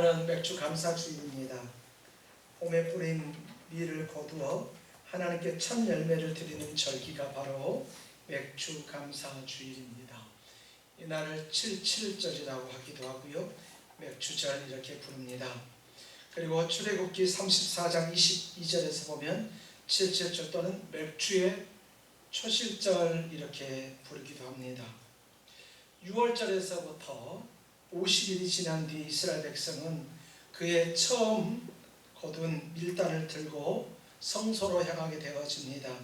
나는 맥주 감사주의입니다. 봄에 뿌린 밀을 거두어 하나님께 첫 열매를 드리는 절기가 바로 맥주 감사주일입니다. 이날을 77절이라고 하기도 하고요, 맥주절 이렇게 부릅니다. 그리고 출애굽기 34장 22절에서 보면 77절 또는 맥주의 초실절 이렇게 부르기도 합니다. 6월절에서부터 50일이 지난 뒤 이스라엘 백성은 그의 처음 거둔 밀단을 들고 성소로 향하게 되어집니다.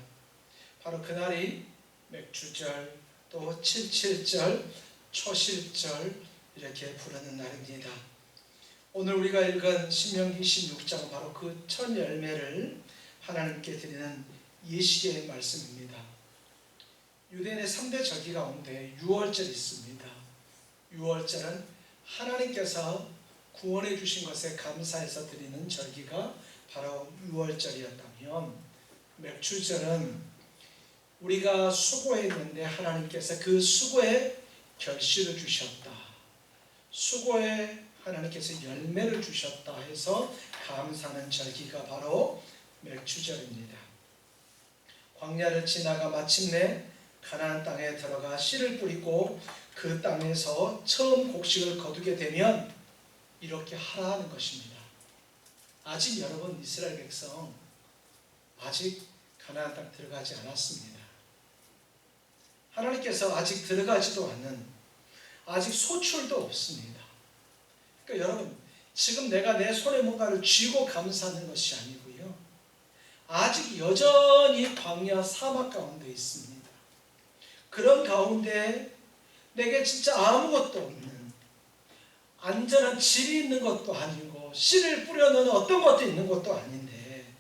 바로 그날이 맥주절, 또 77절, 초실절 이렇게 부르는 날입니다. 오늘 우리가 읽은 신명기 26장은 바로 그 첫 열매를 하나님께 드리는 예식의 말씀입니다. 유대인의 3대 절기 가운데 유월절이 있습니다. 유월절은 하나님께서 구원해 주신 것에 감사해서 드리는 절기가 바로 유월절이었다면, 맥주절은 우리가 수고했는데 하나님께서 그 수고에 결실을 주셨다, 수고에 하나님께서 열매를 주셨다 해서 감사하는 절기가 바로 맥주절입니다. 광야를 지나가 마침내 가나안 땅에 들어가 씨를 뿌리고 그 땅에서 처음 곡식을 거두게 되면 이렇게 하라는 것입니다. 아직 여러분, 이스라엘 백성 아직 가나안 땅 들어가지 않았습니다. 하나님께서 아직 들어가지도 않는, 아직 소출도 없습니다. 그러니까 여러분, 지금 내가 내 손에 뭔가를 쥐고 감사하는 것이 아니고요, 아직 여전히 광야 사막 가운데 있습니다. 그런 가운데 내게 진짜 아무것도 없는, 안전한 집이 있는 것도 아니고 씨를 뿌려놓은 어떤 것도 있는 것도 아닌데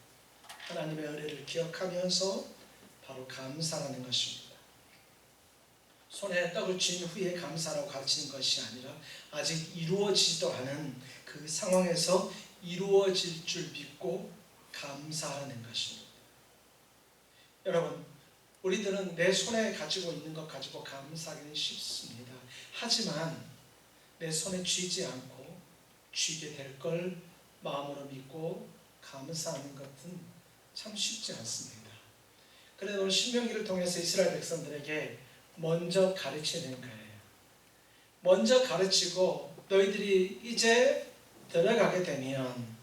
하나님의 은혜를 기억하면서 바로 감사라는 것입니다. 손에 떡을 쥔 후에 감사라고 가르치는 것이 아니라 아직 이루어지지도 않은 그 상황에서 이루어질 줄 믿고 감사하는 것입니다. 여러분, 우리들은 내 손에 가지고 있는 것 가지고 감사하기는 쉽습니다. 하지만 내 손에 쥐지 않고 쥐게 될 걸 마음으로 믿고 감사하는 것은 참 쉽지 않습니다. 그래서 오늘 신명기를 통해서 이스라엘 백성들에게 먼저 가르치는 거예요. 먼저 가르치고 너희들이 이제 들어가게 되면,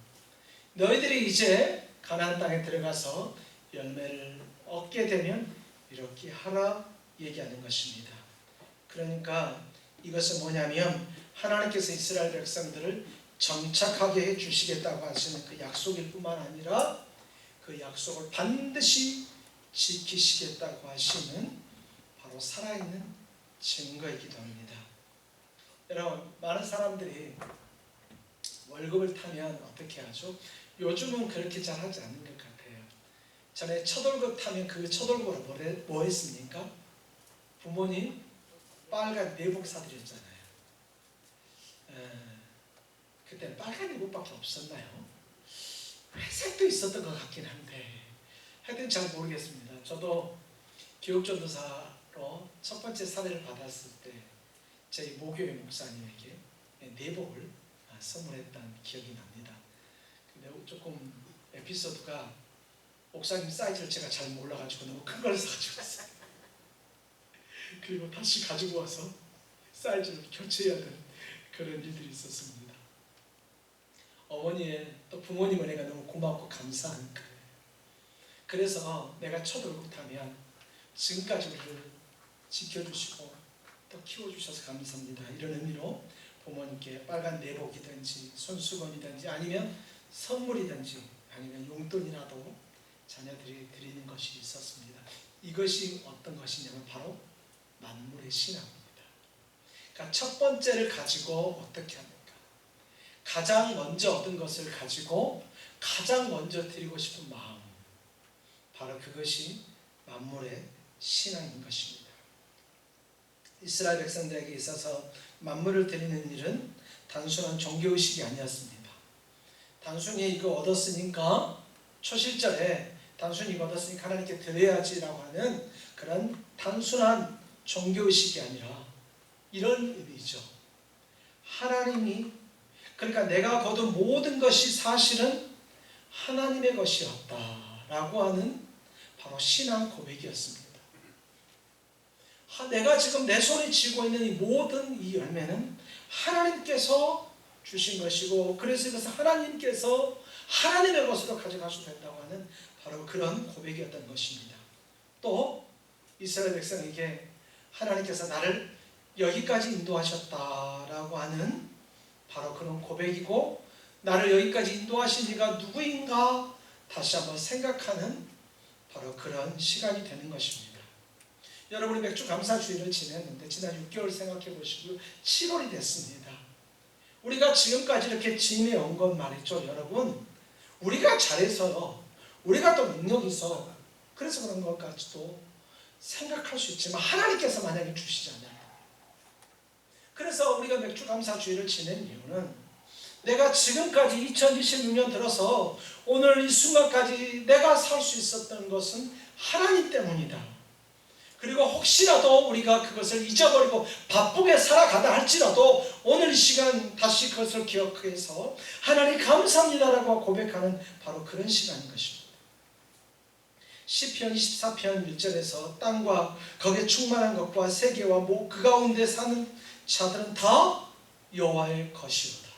너희들이 이제 가나안 땅에 들어가서 열매를 얻게 되면 이렇게 하라 얘기하는 것입니다. 그러니까 이것은 뭐냐면 하나님께서 이스라엘 백성들을 정착하게 해주시겠다고 하시는 그 약속일 뿐만 아니라 그 약속을 반드시 지키시겠다고 하시는 바로 살아있는 증거이기도 합니다. 여러분, 많은 사람들이 월급을 타면 어떻게 하죠? 요즘은 그렇게 잘 하지 않는 것 같아요. 전에 첫 월급 타면 그 첫 월급으로 뭐 했습니까? 부모님 빨간 내복 사드렸잖아요. 그때 빨간 내복밖에 없었나요? 회색도 있었던 것 같긴 한데 하여튼 잘 모르겠습니다. 저도 교육전도사로 첫 번째 사례를 받았을 때 저희 모교회 목사님에게 내복을 선물했던 기억이 납니다. 근데 조금 에피소드가, 목사님 사이즈를 제가 잘 몰라가지고 너무 큰 걸 사가지고 왔어요. 그리고 다시 가지고 와서 사이즈를 교체해야 되는 그런 일들이 있었습니다. 어머니의 또 부모님 은혜가 너무 고맙고 감사한 거예요. 그래서 내가 첫 월급 타면 지금까지 우리를 지켜주시고 또 키워주셔서 감사합니다, 이런 의미로 부모님께 빨간 내복이든지 손수건이든지 아니면 선물이든지 아니면 용돈이라도 자녀들이 드리는 것이 있었습니다. 이것이 어떤 것이냐면 바로 만물의 신앙입니다. 그러니까 첫 번째를 가지고 어떻게 합니까? 가장 먼저 얻은 것을 가지고 가장 먼저 드리고 싶은 마음, 바로 그것이 만물의 신앙인 것입니다. 이스라엘 백성들에게 있어서 만물을 드리는 일은 단순한 종교의식이 아니었습니다. 단순히 이거 얻었으니까 초실절에 단순히 이거 얻었으니까 하나님께 드려야지라고 하는 그런 단순한 종교의식이 아니라 이런 의미죠. 하나님이 그러니까 내가 거둔 모든 것이 사실은 하나님의 것이었다라고 하는 바로 신앙 고백이었습니다. 내가 지금 내 손에 쥐고 있는 이 모든 이 열매는 하나님께서 주신 것이고, 그래서 이것을 하나님께서 하나님의 것으로 가져가셔도 된다고 하는 바로 그런 고백이었던 것입니다. 또 이스라엘 백성에게 하나님께서 나를 여기까지 인도하셨다라고 하는 바로 그런 고백이고, 나를 여기까지 인도하신 이가 누구인가 다시 한번 생각하는 바로 그런 시간이 되는 것입니다. 여러분이 맥주 감사주의를 지냈는데 지난 6개월 생각해 보시고 7월이 됐습니다. 우리가 지금까지 이렇게 지내온 건 말이죠, 여러분. 우리가 잘해서요, 우리가 또 능력이 있어 그래서 그런 것까지도 생각할 수 있지만 하나님께서 만약에 주시지 않아요. 그래서 우리가 맥주 감사주의를 지낸 이유는 내가 지금까지 2026년 들어서 오늘 이 순간까지 내가 살 수 있었던 것은 하나님 때문이다. 그리고 혹시라도 우리가 그것을 잊어버리고 바쁘게 살아가다 할지라도 오늘 이 시간 다시 그것을 기억해서 하나님 감사합니다라고 고백하는 바로 그런 시간인 것입니다. 시편 24편 1절에서 땅과 거기에 충만한 것과 세계와 그 가운데 사는 자들은 다 여호와의 것이로다.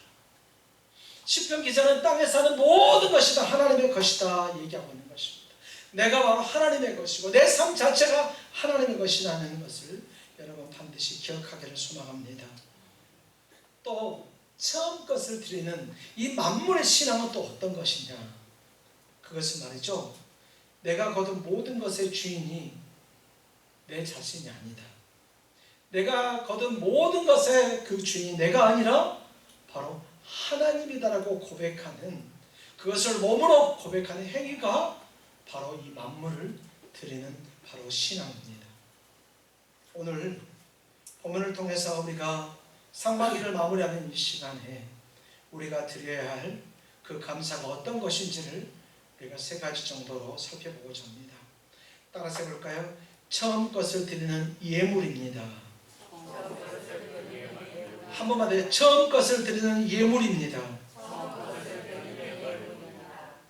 시편 기자는 땅에 사는 모든 것이 다 하나님의 것이다 얘기하고 있는 것입니다. 내가 바로 하나님의 것이고 내 삶 자체가 하나님의 것이라는 것을 여러분 반드시 기억하기를 소망합니다. 또 처음 것을 드리는 이 만물의 신앙은 또 어떤 것이냐, 그것은 말이죠, 내가 거둔 모든 것의 주인이 내 자신이 아니다. 내가 거둔 모든 것의 그 주인이 내가 아니라 바로 하나님이다라고 고백하는, 그것을 몸으로 고백하는 행위가 바로 이 만물을 드리는 바로 신앙입니다. 오늘 본문을 통해서 우리가 상반기를 마무리하는 이 시간에 우리가 드려야 할 그 감사가 어떤 것인지를 우리가 세 가지 정도로 살펴보고자 합니다. 따라서 해볼까요? 처음 것을 드리는 예물입니다. 한 번만 더, 처음 것을 드리는 예물입니다.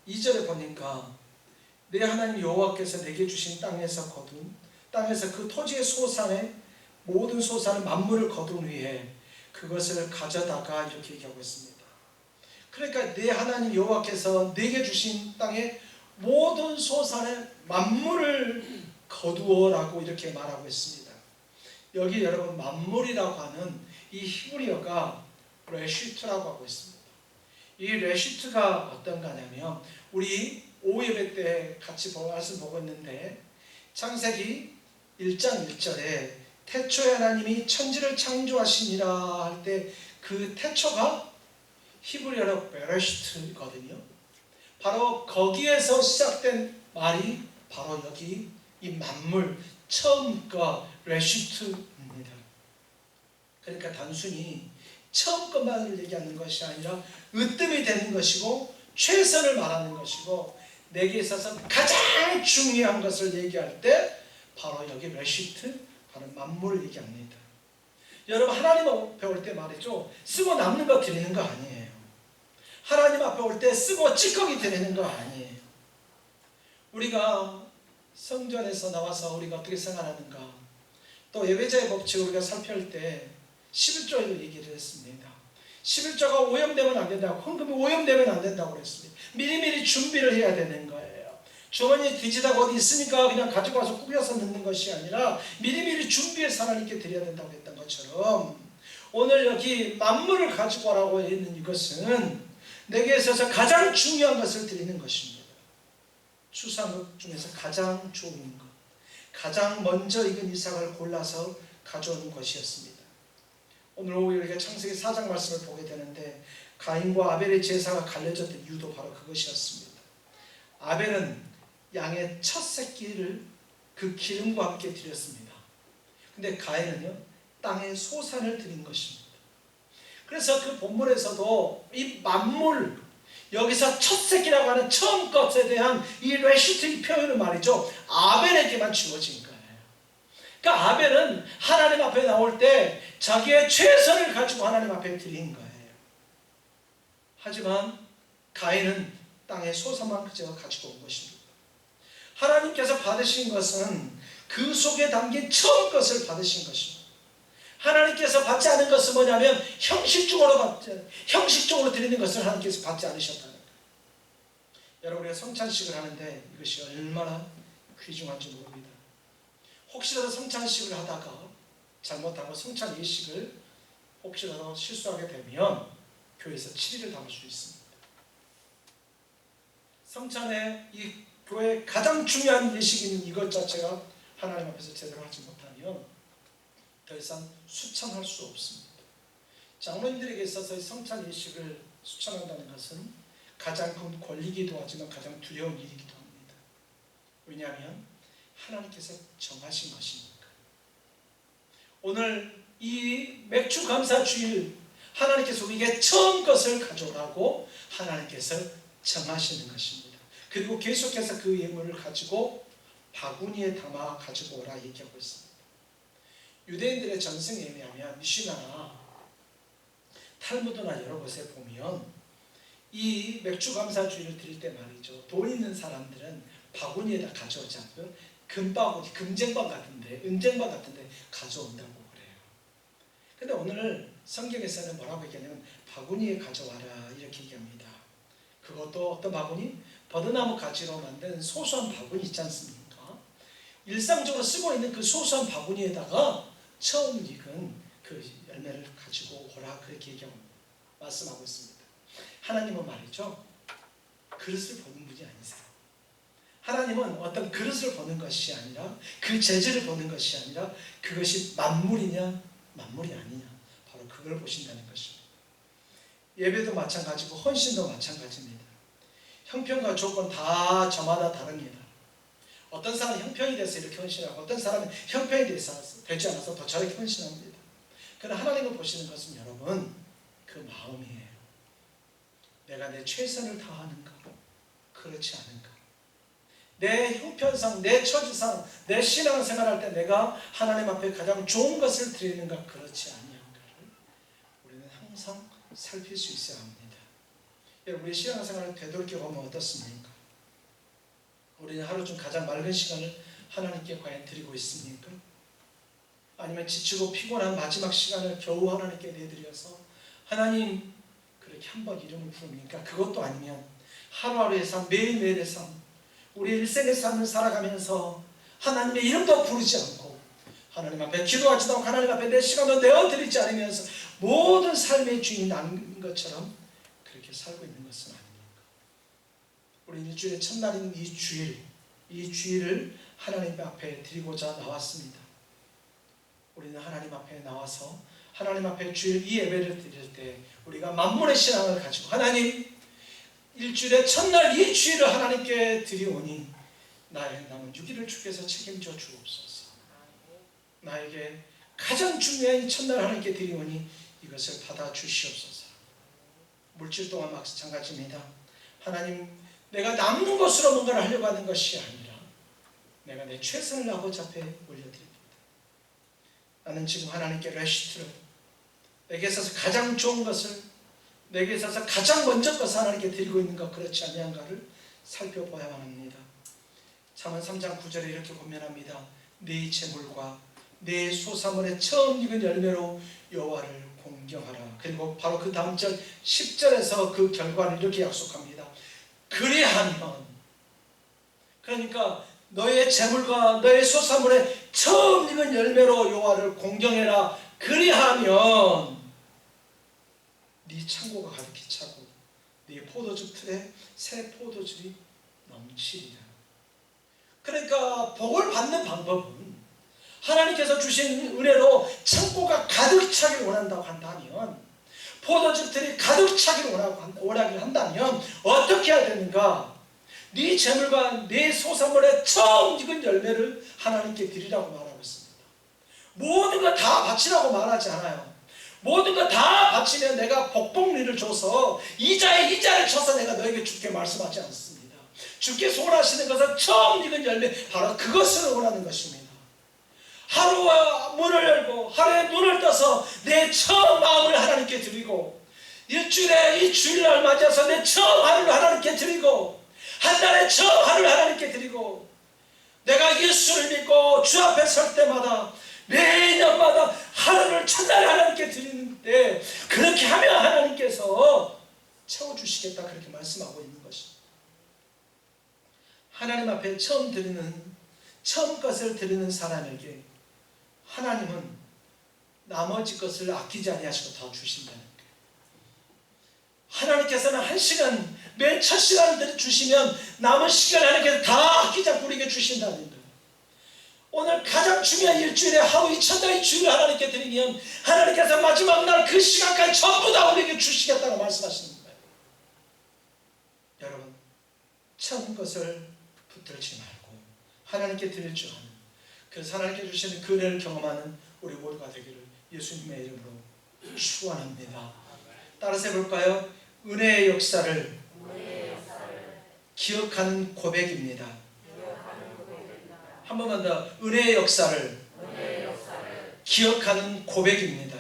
2절에 보니까 내 하나님 여호와께서 내게 주신 땅에서 거둔, 땅에서 그 토지의 소산의 모든 소산을 만물을 거둔 후에 그것을 가져다가 이렇게 얘기하고 있습니다. 그러니까 내 하나님 여호와께서 내게 주신 땅의 모든 소산의 만물을 거두어라고 이렇게 말하고 있습니다. 여기 여러분 만물이라고 하는 이 히브리어가 레시트라고 하고 있습니다. 이 레시트가 어떤가 하냐면, 우리 오예배 때 같이 말씀 보고 있는데 창세기 1장 1절에 태초에 하나님이 천지를 창조하시니라 할 때 그 태초가 히브리어로 베레시트거든요. 바로 거기에서 시작된 말이 바로 여기 이 만물 처음과 레시트입니다. 그러니까 단순히 처음 것만을 얘기하는 것이 아니라 으뜸이 되는 것이고 최선을 말하는 것이고, 내게 있어서 가장 중요한 것을 얘기할 때 바로 여기 레시트, 바로 만물을 얘기합니다. 여러분 하나님 앞에 올 때 말이죠, 쓰고 남는 거 드리는 거 아니에요. 하나님 앞에 올 때 쓰고 찌꺼기 드리는 거 아니에요. 우리가 성전에서 나와서 우리가 어떻게 생활하는가, 또 예배자의 법칙을 우리가 살펴볼 때 11조에도 얘기를 했습니다. 11조가 오염되면 안 된다고, 헌금이 오염되면 안 된다고 그랬습니다. 미리미리 준비를 해야 되는 거예요. 주머니에 뒤지다가 어디 있으니까 그냥 가지고 와서 꾸겨서 넣는 것이 아니라 미리미리 준비해서 하나님께 드려야 된다고 했던 것처럼, 오늘 여기 만물을 가지고 와라고 했는 이것은 내게 있어서 가장 중요한 것을 드리는 것입니다. 추상급 중에서 가장 좋은 것, 가장 먼저 익은 이삭을 골라서 가져오는 것이었습니다. 오늘 오후에 우리가 창세기 4장 말씀을 보게 되는데, 가인과 아벨의 제사가 갈려졌던 이유도 바로 그것이었습니다. 아벨은 양의 첫 새끼를 그 기름과 함께 드렸습니다. 근데 가인은요, 땅의 소산을 드린 것입니다. 그래서 그 본문에서도 이 만물, 여기서 첫 새끼라고 하는 처음 것에 대한 이 레시트, 이 표현은 말이죠, 아벨에게만 주어진 거예요. 그러니까 아벨은 하나님 앞에 나올 때 자기의 최선을 가지고 하나님 앞에 드린 거예요. 하지만 가인은 땅의 소산만 그저 가지고 온 것입니다. 하나님께서 받으신 것은 그 속에 담긴 처음 것을 받으신 것입니다. 하나님께서 받지 않은 것은 뭐냐면 형식적으로 드리는 것을 하나님께서 받지 않으셨다는 거예요. 여러분, 우리가 성찬식을 하는데 이것이 얼마나 귀중한지 모릅니다. 혹시라도 성찬식을 하다가 잘못하고 성찬 예식을 혹시라도 실수하게 되면 교회에서 7일을 담을 수 있습니다. 성찬의 이 교회의 가장 중요한 예식인 이것 자체가 하나님 앞에서 제대로 하지 못하면 더 이상 수찬할 수 없습니다. 장로님들에게 있어서 성찬 예식을 수찬한다는 것은 가장 큰 권리이기도 하지만 가장 두려운 일이기도 합니다. 왜냐하면 하나님께서 정하신 것이니까. 오늘 이 맥주 감사 주일 하나님께서 우리에게 처음 것을 가져오라고 하나님께서 정하시는 것입니다. 그리고 계속해서 그 예물을 가지고 바구니에 담아 가지고 오라 얘기하고 있습니다. 유대인들의 전승에 의하면 미시나나 탈무드나 여러 곳에 보면 이 맥주 감사 주일을 드릴 때 말이죠, 돈 있는 사람들은 바구니에다 가져오지 않고 금바구니, 금쟁반 같은데, 은쟁반 같은데 가져온다고 그래요. 근데 오늘 성경에서는 뭐라고 얘기하냐면 바구니에 가져와라 이렇게 얘기합니다. 그것도 어떤 바구니? 버드나무 가지로 만든 소소한 바구니 있지 않습니까? 일상적으로 쓰고 있는 그 소소한 바구니에다가 처음 익은 그 열매를 가지고 오라 그렇게 얘기하고 말씀하고 있습니다. 하나님은 말이죠, 그릇을 보는 분이 아니세요. 하나님은 어떤 그릇을 보는 것이 아니라 그 재질을 보는 것이 아니라 그것이 만물이냐 만물이 아니냐 바로 그걸 보신다는 것입니다. 예배도 마찬가지고 헌신도 마찬가지입니다. 형편과 조건 다 저마다 다릅니다. 어떤 사람은 형편이 돼서 이렇게 헌신하고 어떤 사람은 형편이 되지 않아서 더 저렇게 헌신합니다. 그러나 하나님을 보시는 것은 여러분 그 마음이에요. 내가 내 최선을 다하는가 그렇지 않은가, 내 형편상 내 처지상 내 신앙생활할 때 내가 하나님 앞에 가장 좋은 것을 드리는가 그렇지 아니한가를 우리는 항상 살필 수 있어야 합니다. 여러분, 우리 신앙생활을 되돌이켜보면 어떻습니까? 우리는 하루 중 가장 맑은 시간을 하나님께 과연 드리고 있습니까? 아니면 지치고 피곤한 마지막 시간을 겨우 하나님께 내드려서 하나님 그렇게 한번 이름을 부릅니까? 그것도 아니면 하루하루의 삶, 매일매일의 삶, 우리 일생의 삶을 살아가면서 하나님의 이름도 부르지 않고 하나님 앞에 기도하지도 않고 하나님 앞에 내 시간도 내어드리지 않으면서 모든 삶의 주인이 아닌 것처럼 그렇게 살고 있는 것은 아닙니까? 우리 일주일의 첫날인 이 주일을 하나님 앞에 드리고자 나왔습니다. 우리는 하나님 앞에 나와서 하나님 앞에 주일 이 예배를 드릴 때 우리가 만물의 신앙을 가지고 하나님 일주일의 첫날 이 주일을 하나님께 드리오니 나의 남은 6일을 주께서 책임져 주옵소서. 나에게 가장 중요한 첫날 하나님께 드리오니 이것을 받아 주시옵소서. 물질 또한 마찬가지입니다. 하나님, 내가 남는 것으로 뭔가를 하려고 하는 것이 아니라 내가 내 최선을 아버지 앞에 올려드립니다. 나는 지금 하나님께 레시트를, 내게 있어서 가장 좋은 것을, 내게 있어서 가장 먼저 것을 하나님께 드리고 있는 것 그렇지 아니한가를 살펴봐야만 합니다. 잠언 3장 9절에 이렇게 고면합니다. 네 재물과 네 소사물의 처음 익은 열매로 여호와를 공경하라. 그리고 바로 그 다음 절 10절에서 그 결과를 이렇게 약속합니다. 그리하면, 그러니까 너의 재물과 너의 소사물의 처음 익은 열매로 여호와를 공경해라. 그리하면 네 창고가 가득히 차고 네 포도주 틀에 새 포도즙이 넘치리라. 그러니까 복을 받는 방법은 하나님께서 주신 은혜로 창고가 가득 차길 원한다고 한다면, 포도즙 틀이 가득 차길 원하길 한다면 어떻게 해야 되는가? 네 재물과 네 소산물의 처음 익은 열매를 하나님께 드리라고 말하고 있습니다. 모든 거 다 바치라고 말하지 않아요. 모든 거 다 바치면 내가 복복리를 줘서 이자에 이자를 쳐서 내가 너에게 주께 말씀하지 않습니다. 주께 소원하시는 것은 처음 익은 열매, 바로 그것을 원하는 것입니다. 하루와 문을 열고 하루에 눈을 떠서 내 처음 마음을 하나님께 드리고 일주일에 이 주일날 맞아서 내 처음 하루를 하나님께 드리고 한 달에 처음 하루를 하나님께 드리고 내가 예수를 믿고 주 앞에 설 때마다 매년마다 하루를 첫날에 하나님께 드리는데 그렇게 하면 하나님께서 채워주시겠다 그렇게 말씀하고 있는 것입니다. 하나님 앞에 처음 것을 드리는 사람에게 하나님은 나머지 것을 아끼지 아니하시고 더 주신다는 거예요. 하나님께서는 한 시간, 맨 첫 시간을 주시면 남은 시간 하나님께서 다 아끼지 않고 우리에게 주신다는 거예요. 오늘 가장 중요한 일주일에 하루 첫날 주일을 하나님께 드리면 하나님께서 마지막 날 그 시간까지 전부 다 우리에게 주시겠다고 말씀하시는 거예요. 여러분, 처음 것을 붙들지 말고 하나님께 드릴 줄 아는, 그래서 하나님께 주시는 그 은혜를 경험하는 우리 모두가 되기를 예수님의 이름으로 축원합니다. 따라서 해볼까요? 은혜의 역사를 기억하는 고백입니다. 한 번만 더. 은혜의 역사를 기억하는 고백입니다.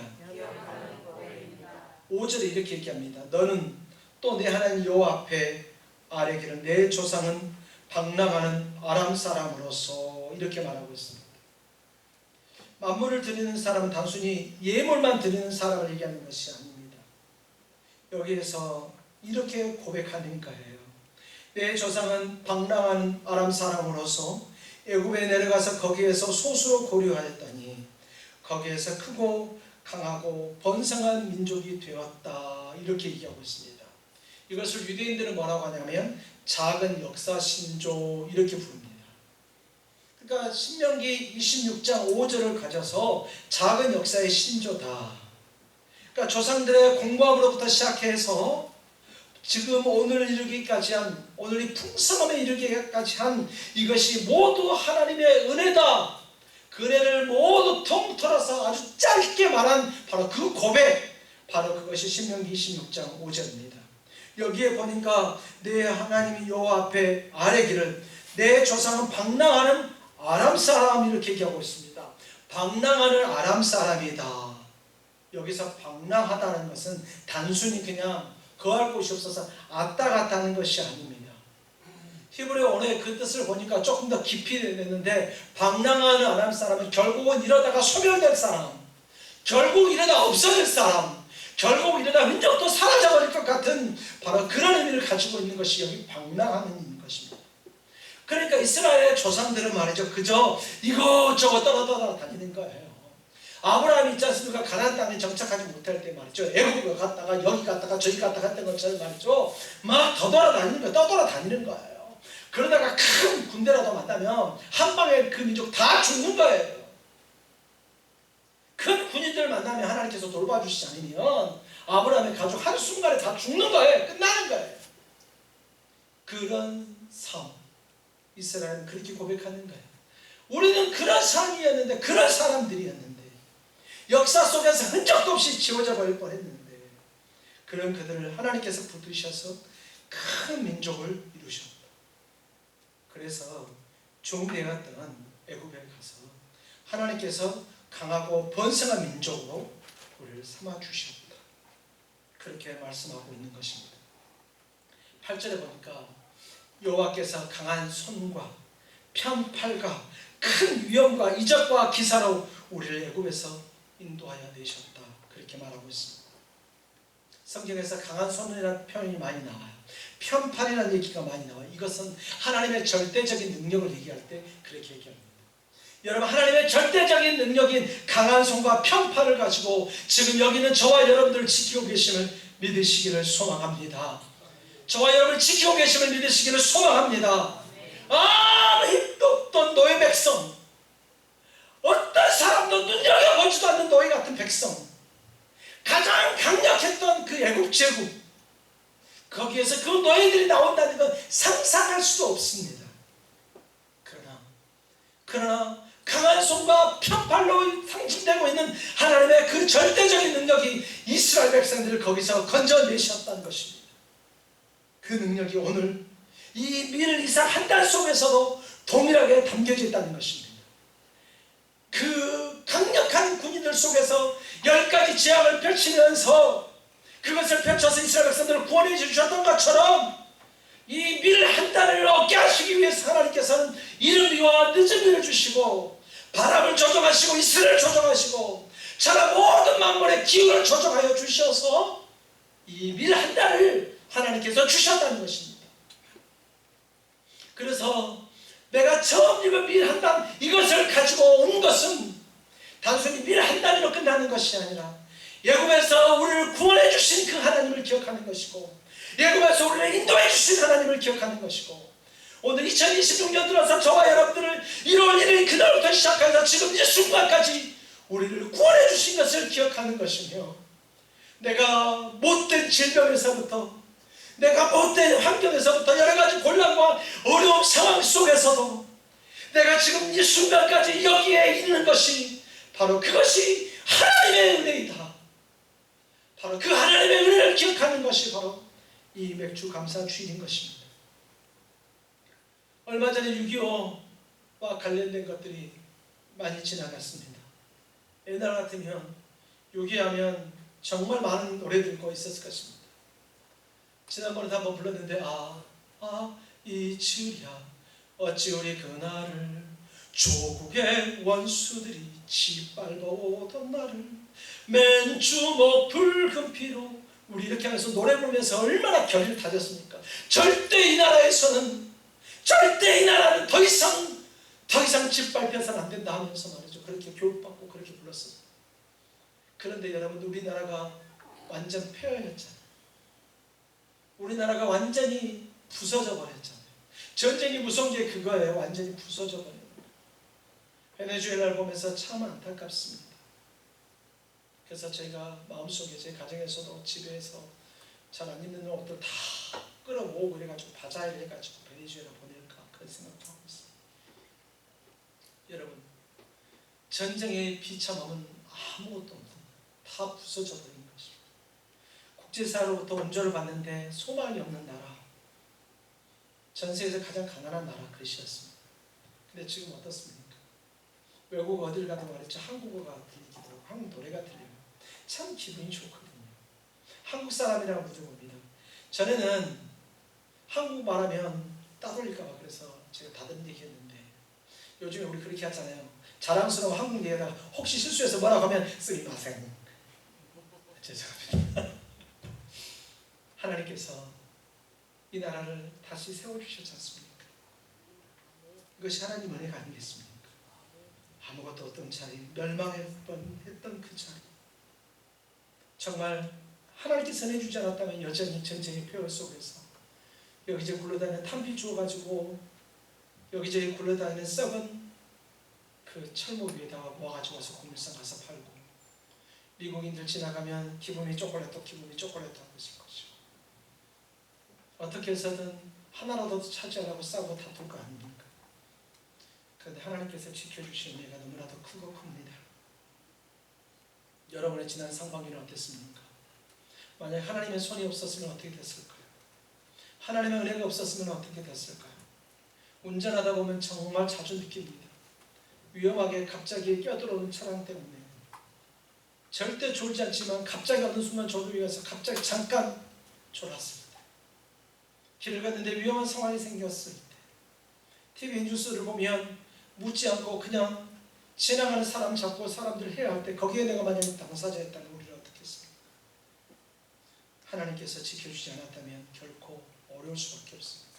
5절에 이렇게 얘기합니다. 너는 또 내 하나님 여호와 앞에 아뢰기를 내 조상은 방랑하는 아람 사람으로서 이렇게 말하고 있습니다. 만물을 드리는 사람은 단순히 예물만 드리는 사람을 얘기하는 것이 아닙니다. 여기에서 이렇게 고백하는 거예요. 내 조상은 방랑하는 아람 사람으로서 애굽에 내려가서 거기에서 소수로 고려하였더니 거기에서 크고 강하고 번성한 민족이 되었다 이렇게 얘기하고 있습니다. 이것을 유대인들은 뭐라고 하냐면 작은 역사 신조 이렇게 부릅니다. 그러니까 신명기 26장 5절을 가져서 작은 역사의 신조다. 그러니까 조상들의 공부함으로부터 시작해서 지금 오늘 이르기까지 한, 오늘 이 풍성함에 이르기까지 한 이것이 모두 하나님의 은혜다. 그 은혜를 모두 통틀어서 아주 짧게 말한 바로 그 고백, 바로 그것이 신명기 26장 5절입니다. 여기에 보니까 내 하나님 여호와 앞에 아뢰기를 내 조상은 방랑하는 아람 사람 이렇게 얘기하고 있습니다. 방랑하는 아람 사람이다. 여기서 방랑하다는 것은 단순히 그냥 거할 곳이 없어서 왔다 갔다 하는 것이 아닙니다. 히브리어 언어의 그 뜻을 보니까 조금 더 깊이 냈는데 방랑하는 아람 사람은 결국은 이러다가 소멸될 사람, 결국 이러다 없어질 사람, 결국 이러다 민족도 사라져버릴 것 같은 바로 그런 의미를 가지고 있는 것이 여기 방랑하는 것입니다. 그러니까 이스라엘의 조상들은 말이죠, 그저 이것저것 떠돌아 다니는 거예요. 아브라함이 있지 않습니까? 가나안 땅에 정착하지 못할 때 말이죠, 애국을 갔다가 여기 갔다가 저기 갔다가 했던 것처럼 말이죠, 막 떠돌아다니는 거예요. 그러다가 큰 군대라도 만나면 한 방에 그 민족 다 죽는 거예요. 큰 군인들 만나면 하나님께서 돌봐주시지 않으면 아브라함의 가족 한순간에 다 죽는 거예요. 끝나는 거예요. 그런 삶, 이스라엘은 그렇게 고백하는 거예요. 우리는 그런 삶이었는데, 그런 사람들이었는데, 역사 속에서 흔적도 없이 지워져 버릴 뻔했는데, 그런 그들을 하나님께서 붙드셔서 큰 민족을 이루셨다. 그래서 종되었던 애굽에 가서 하나님께서 강하고 번성한 민족으로 우리를 삼아주셨다. 그렇게 말씀하고 있는 것입니다. 8절에 보니까 여호와께서 강한 손과 편팔과 큰 위엄과 이적과 기사로 우리를 애굽에서 인도하여 내셨다. 그렇게 말하고 있습니다. 성경에서 강한 손이라는 표현이 많이 나와요. 편팔이라는 얘기가 많이 나와요. 이것은 하나님의 절대적인 능력을 얘기할 때 그렇게 얘기합니다. 여러분, 하나님의 절대적인 능력인 강한 손과 편팔을 가지고 지금 여기는 저와 여러분들을 지키고 계심을 믿으시기를 소망합니다. 저와 여러분을 지키고 계심을 믿으시기를 소망합니다. 아무 힘도 없던 노예 백성, 어떤 사람도 눈여겨보지도 않는 노예 같은 백성, 가장 강력했던 그 애국 제국, 거기에서 그 노예들이 나온다는 건 상상할 수도 없습니다. 그러나 강한 손과 편팔로 상징되고 있는 하나님의 그 절대적인 능력이 이스라엘 백성들을 거기서 건져내셨다는 것입니다. 그 능력이 오늘 이 밀 이상 한 달 속에서도 동일하게 담겨져 있다는 것입니다. 그 강력한 군인들 속에서 10가지 재앙을 펼치면서 그것을 펼쳐서 이스라엘 백성들을 구원해 주셨던 것처럼 이 밀 한 단을 얻게 하시기 위해서 하나님께서는 이른비와 늦은비를 주시고 바람을 조정하시고 이슬을 조정하시고 천하 모든 만물의 기운을 조정하여 주셔서 이 밀 한 단을 하나님께서 주셨다는 것입니다. 그래서 내가 처음 입은 밀 한 단 이것을 가지고 온 것은 단순히 밀 한 단으로 끝나는 것이 아니라 애굽에서 우리를 구원해 주신 그 하나님을 기억하는 것이고 애굽에서 우리를 인도해 주신 하나님을 기억하는 것이고 오늘 2026년 들어서 저와 여러분들을 1월 1일 그날부터 시작해서 지금 이 순간까지 우리를 구원해 주신 것을 기억하는 것이며 내가 못된 질병에서부터 내가 못된 환경에서부터 여러가지 곤란과 어려운 상황 속에서도 내가 지금 이 순간까지 여기에 있는 것이 바로 그것이 하나님의 은혜이다. 바로 그 하나님의 은혜를 기억하는 것이 바로 이 맥주 감사 주일인 것입니다. 얼마 전에 6.25와 관련된 것들이 많이 지나갔습니다. 옛날 같으면 6.25하면 정말 많은 노래들과 있었을 것입니다. 지난번에도 한번 불렀는데 잊으랴 어찌 우리 그날을 조국의 원수들이 짓밟아 오던 날을 맨주먹 붉은 피로 우리 이렇게 하면서 노래 부르면서 얼마나 결의를 다졌습니까? 절대 이 나라에서는 절대 이 나라는 더 이상 짓밟혀서는 안 된다 하면서 말이죠. 그렇게 교육받고 그렇게 불렀어요. 그런데 여러분 우리나라가 완전 폐허였잖아요. 우리나라가 완전히 부서져 버렸잖아요. 전쟁이 무서운 게 그거예요. 완전히 부서져 버려요. 베네수엘라를 보면서 참 안타깝습니다. 그래서 제가 마음속에 제 가정에서도 집에서 잘 안 입는 옷들 다 끌어모으고 그래가지고 바자회를 해가지고 베네수엘라 보낼까 그런 생각도 하고 있습니다. 여러분 전쟁의 비참함은 아무것도 없는 다 부서져 버린 것입니다. 국제사회로부터 원조를 받는데 소망이 없는 나라, 전 세계에서 가장 가난한 나라 그것이었습니다. 근데 지금 어떻습니까? 외국 어딜 가도 말이죠. 한국어가 들리기도 하고 한국 노래가 들려요. 참 기분이 좋거든요. 한국 사람이라고 부르고입니다. 전에는 한국 말하면 따돌릴까봐 그래서 제가 다른 얘기했는데 요즘에 우리 그렇게 하잖아요. 자랑스러운 한국 얘기하다가 혹시 실수해서 뭐라고 하면 쓰리마생 죄송합니다. 하나님께서 이 나라를 다시 세워주셨지 않습니까? 이것이 하나님 은혜가 아니겠습니까? 아무것도 없던 자리, 멸망할 뻔했던 그 자리, 정말 하나님께서 내주지 않았다면 여전히 전쟁의 폐허 속에서 여기저기 굴러다니는 탄피 주워가지고 여기저기 굴러다니는 썩은 그 철목 위에다가 모아가지고 와서 곡물상 가서 팔고 미국인들 지나가면 기분이 초콜릿도 하고 있을 것이고 어떻게 해서든 하나라도 차지하려고 싸우고 다툴 거 아닙니까? 그런데 하나님께서 지켜주신 은혜가 너무나도 크고 큽니다. 여러분의 지난 상반기는 어땠습니까? 만약 하나님의 손이 없었으면 어떻게 됐을까요? 하나님의 은혜가 없었으면 어떻게 됐을까요? 운전하다 보면 정말 자주 느낍니다. 위험하게 갑자기 껴들어오는 차량 때문에 절대 졸지 않지만 갑자기 어느 순간 저도 위해서 갑자기 잠깐 졸았을 때, 길을 갔는데 위험한 상황이 생겼을 때, TV 뉴스를 보면 묻지 않고 그냥 지나가는 사람 잡고 사람들을 해야 할 때 거기에 내가 만약 당사자였다면 우리를 어떻게 했습니까? 하나님께서 지켜주지 않았다면 결코 어려울 수밖에 없습니다.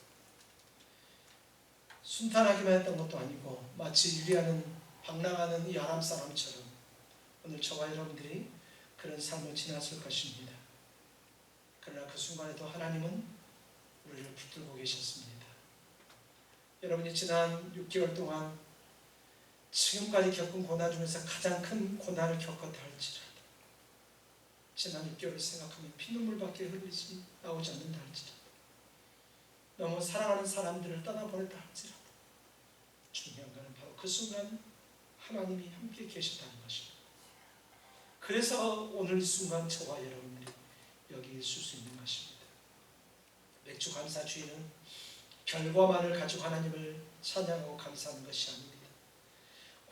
순탄하기만 했던 것도 아니고 마치 유리하는 방랑하는 이 아람 사람처럼 오늘 저와 여러분들이 그런 삶을 지났을 것입니다. 그러나 그 순간에도 하나님은 우리를 붙들고 계셨습니다. 여러분이 지난 6개월 동안 지금까지 겪은 고난 중에서 가장 큰 고난을 겪었다 할지라도 지난 6개월을 생각하면 피눈물밖에 흐르지 나오지 않는다 할지라도 너무 사랑하는 사람들을 떠나보냈다 할지라도 중요한 것은 바로 그 순간 하나님이 함께 계셨다는 것입니다. 그래서 오늘 이 순간 저와 여러분들이 여기 있을 수 있는 것입니다. 맥주 감사 주의는 결과만을 가지고 하나님을 찬양하고 감사하는 것이 아닙니다.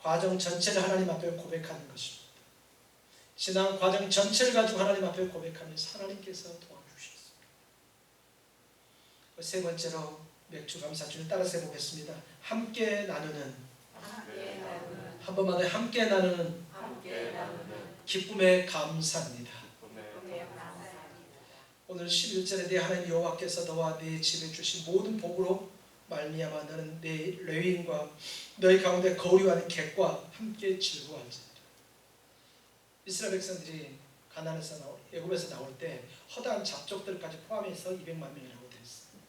과정 전체를 하나님 앞에 고백하는 것입니다. 신앙 과정 전체를 가지고 하나님 앞에 고백하면서 하나님께서 도와주셨습니다. 세 번째로 맥주 감사주를 따라서 해보겠습니다. 함께 나누는, 한 번만 더 함께 나누는 기쁨의 감사입니다. 오늘 11절에 내 하나님 여호와께서 너와 네 집에 주신 모든 복으로 말미암아 너는 네 레위인과 너희 가운데 거류하는 객과 함께 즐거워할지니라. 이스라엘 백성들이 가나안에서 애굽에서 나올 때 허다한 잡족들까지 포함해서 200만 명이라고 되어 있어요.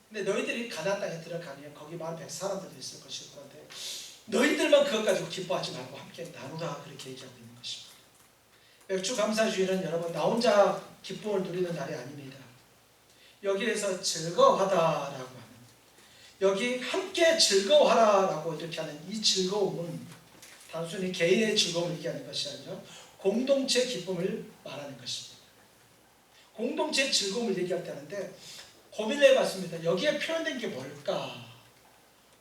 근데 너희들이 가나안 땅에 들어가면 거기 1,100사람들도 있을 것이고, 그런데 너희들만 그것 가지고 기뻐하지 말고 함께 나누라, 그렇게 얘기하고 있는 것입니다. 맥주 감사주일은 여러분 나 혼자 기쁨을 누리는 날이 아닙니다. 여기에서 즐거워하다라고 하는, 여기 함께 즐거워하라라고 이렇게 하는 이 즐거움은 단순히 개인의 즐거움을 얘기하는 것이 아니라 공동체 기쁨을 말하는 것입니다. 공동체 즐거움을 얘기할 때 하는데 고민을 해봤습니다. 여기에 표현된 게 뭘까?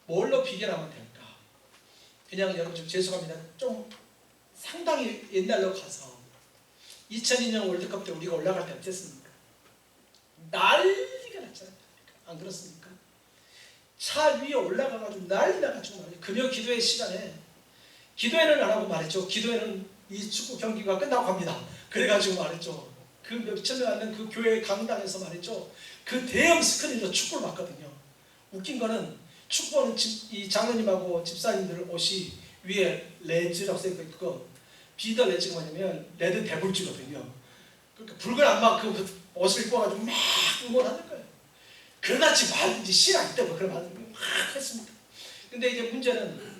뭘로 비교하면 될까? 그냥 여러분 좀 죄송합니다. 좀 상당히 옛날로 가서 2002년 월드컵 때 우리가 올라갈 때 어땠습니까? 난리가 났잖아요. 안 그렇습니까? 차 위에 올라가가지고 난리 나가지고 말이에요. 금요 기도회 시간에 기도회는 안 하고 말했죠. 기도회는 이 축구 경기가 끝나고 갑니다. 그래가지고 말했죠. 그 몇천 명 앉는 그 교회 강당에서 말했죠. 그 대형 스크린으로 축구를 봤거든요. 웃긴 거는 축구하는 이 장로님하고 집사님들 옷이 위에 레즈라고 써있고, 비더 레즈가 뭐냐면 레드 데블즈거든요. 그러니까 붉은 악마 그 옷을 입고 와가지고 막 응원하는 거예요. 그러나지 말든지 신앙 때문에 그런 말을 막 했습니다. 근데 이제 문제는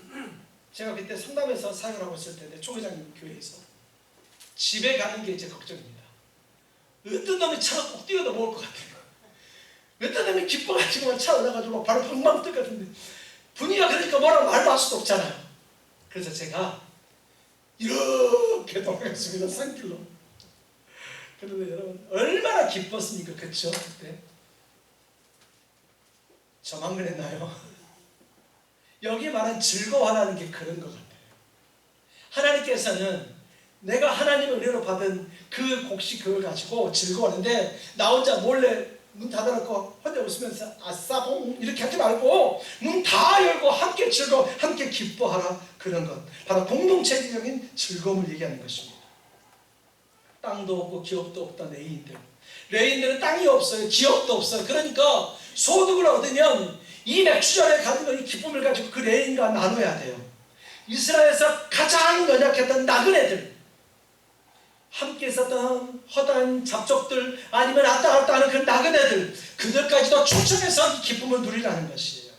제가 그때 상담에서 사역을 하고 있을 때인데 총회장님 교회에서 집에 가는 게 이제 걱정입니다. 어떤 놈이 차가 꼭 뛰어도 먹을 것 같아요. 어떤 놈이 기뻐가지고 차 올라가지고 바로 방망 뜰 것 같은데 분위기가 그러니까 뭐라고 말도 할 수도 없잖아요. 그래서 제가 이렇게 돌아갔습니다. 산길로. 그런데 여러분 얼마나 기뻤습니까? 그렇죠? 그때 저만 그랬나요? 여기 말한 즐거워하라는 게 그런 것 같아요. 하나님께서는 내가 하나님의 은혜로 받은 그 곡식 그걸 가지고 즐거워하는데 나 혼자 몰래 문 닫아놓고 혼자 웃으면서 아싸봉 이렇게 하지 말고 문 다 열고 함께 즐거워, 함께 기뻐하라, 그런 것. 바로 공동체적인 즐거움을 얘기하는 것입니다. 땅도 없고 기업도 없던 레위인들. 레위인들은 땅이 없어요. 기업도 없어요. 그러니까 소득을 얻으면 이 맥주잔에 가지고 이 기쁨을 가지고 그 레위인과 나눠야 돼요. 이스라엘에서 가장 연약했던 나그네들, 함께 있었던 허다한 잡족들, 아니면 왔다 갔다 하는 그 나그네들, 그들까지도 초청해서 이 기쁨을 누리라는 것이에요.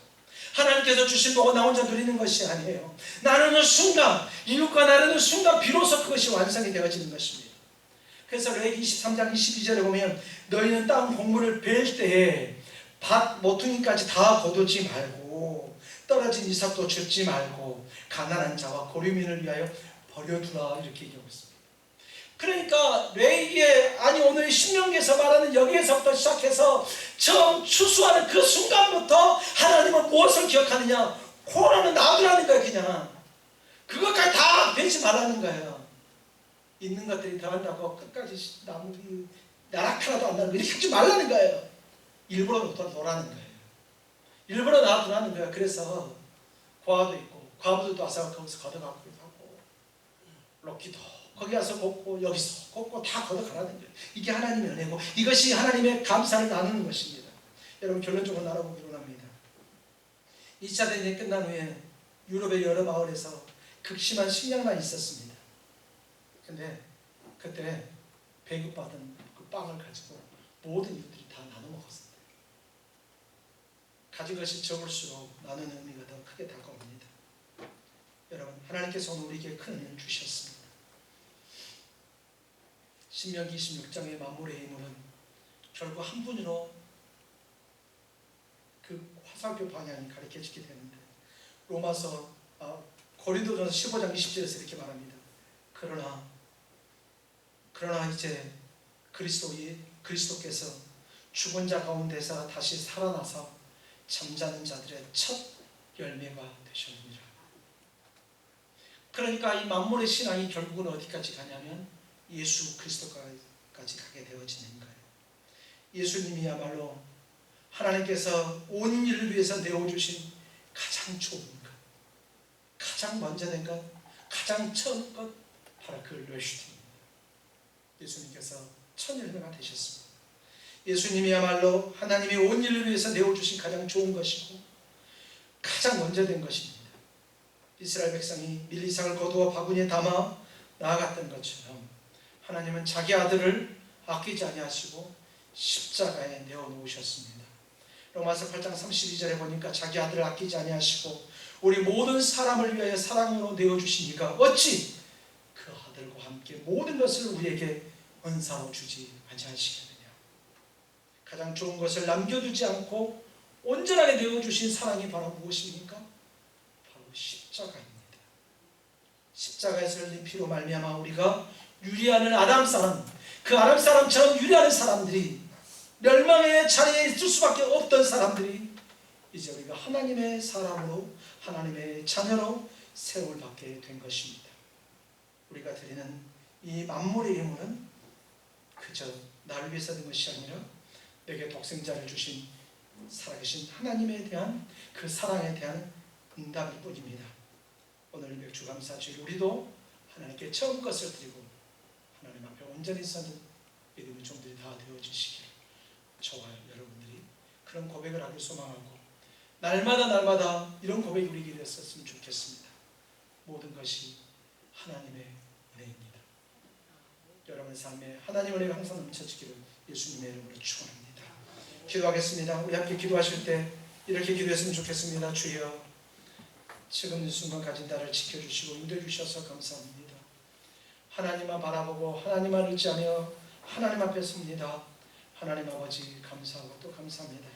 하나님께서 주신 복은 나 혼자 누리는 것이 아니에요. 나누는 순간, 이웃과 나누는 순간 비로소 그것이 완성이 되어지는 것입니다. 그래서 레위기 23장 22절에 보면 너희는 땅 곡물을 벨 때에 밭 모퉁이까지 다 거두지 말고 떨어진 이삭도 줍지 말고 가난한 자와 고리민을 위하여 버려두라, 이렇게 얘기하고 있습니다. 그러니까 레위기에, 아니 오늘 신명기에서 말하는 여기에서부터 시작해서 처음 추수하는 그 순간부터 하나님은 무엇을 기억하느냐? 코로나는 놔두라는 거예요. 그냥 그것까지 다 베지 말라는 거예요. 있는 것들이 더한다고 끝까지 나무기 나락 하나도 안 나는 거 이렇게 하지 말라는 거예요. 일부러 놓으라는 거예요. 일부러 놔두라는 거예요. 그래서 고아도 있고 과부들도 와서 거기서 걷어가고 하고, 로키도 거기 가서 걷고 여기서 걷고 다 걷어가라는 거예요. 이게 하나님의 은혜고 이것이 하나님의 감사를 나누는 것입니다. 여러분 결론적으로 알아보기로 합니다. 2차 대전이 끝난 후에 유럽의 여러 마을에서 극심한 식량난이 있었습니다. 근데 그때 배급받은 그 빵을 가지고 모든 이웃들이 다 나눠 먹었습니다. 가진 것이 적을수록 나누는 의미가 더 크게 다가옵니다. 여러분 하나님께서 오늘 우리에게 큰 은혜를 주셨습니다. 신명기 26장의 만물의 힘은 결국 한 분으로 그 화살표 방향이 가르쳐지게 되는데, 고린도전서 15장 20절에서 이렇게 말합니다. 그러나 이제 그리스도께서 죽은 자 가운데서 다시 살아나서 잠자는 자들의 첫 열매가 되셨느니라. 그러니까 이 만물의 신앙이 결국은 어디까지 가냐면 예수 그리스도까지 가게 되어지는 거예요. 예수님이야말로 하나님께서 온 인류를 위해서 내어주신 가장 좋은 것, 가장 먼저 된 것, 가장 처음 것, 바로 그 레슈트입니다. 예수님께서 천일회가 되셨습니다. 예수님이야말로 하나님이 온 인류를 위해서 내어주신 가장 좋은 것이고 가장 먼저 된 것입니다. 이스라엘 백성이 밀리상을 거두어 바구니에 담아 나아갔던 것처럼 하나님은 자기 아들을 아끼지 아니하시고 십자가에 내어놓으셨습니다. 로마서 8장 32절에 보니까 자기 아들을 아끼지 아니하시고 우리 모든 사람을 위하여 사랑으로 내어주시니까 어찌 그 아들과 함께 모든 것을 우리에게 은사로 주지 아니하시겠느냐. 가장 좋은 것을 남겨두지 않고 온전하게 내어주신 사랑이 바로 무엇입니까? 바로 십자가입니다. 십자가에서 흘린 피로 말미암아 우리가 유리하는 아담 사람, 그 아담 사람처럼 유리하는 사람들이 멸망의 자리에 있을 수밖에 없던 사람들이 이제 우리가 하나님의 사람으로 하나님의 자녀로 세움을 받게 된 것입니다. 우리가 드리는 이 만물의 예물은 그저 나를 위해서 된 것이 아니라 내게 독생자를 주신 살아계신 하나님에 대한 그 사랑에 대한 응답일 뿐입니다. 오늘 맥주감사주일 우리도 하나님께 처음 것을 드리고 하나님 앞에 온전히 서는 믿음의 종들이 다 되어주시기를 저와 여러분들이 그런 고백을 하길 소망하고 날마다 이런 고백이 우리에게 되었으면 좋겠습니다. 모든 것이 하나님의 은혜입니다. 여러분의 삶에 하나님의 은혜가 항상 넘쳐지기를 예수님의 이름으로 축원합니다. 기도하겠습니다. 우리 함께 기도하실 때 이렇게 기도했으면 좋겠습니다. 주여, 지금 이 순간 가진 나를 지켜주시고 인도해주셔서 감사합니다. 하나님만 바라보고 하나님만 의지하며 하나님 앞에 섭니다. 하나님 아버지 감사하고 또 감사합니다.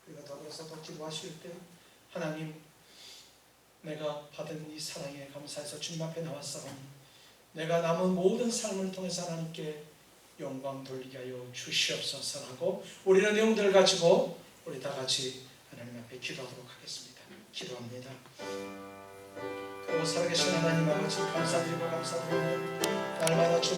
우리가 더불어서 더 기도하실 때 하나님, 내가 받은 이 사랑에 감사해서 주님 앞에 나왔사오니 내가 남은 모든 삶을 통해서 하나님께 영광 돌리게 하여 주시옵소서라고 우리는 내용들을 가지고 우리 다 같이 하나님 앞에 기도하도록 하겠습니다. 기도합니다. 오 살아계신 하나님 아버지 감사드리고 날마다 주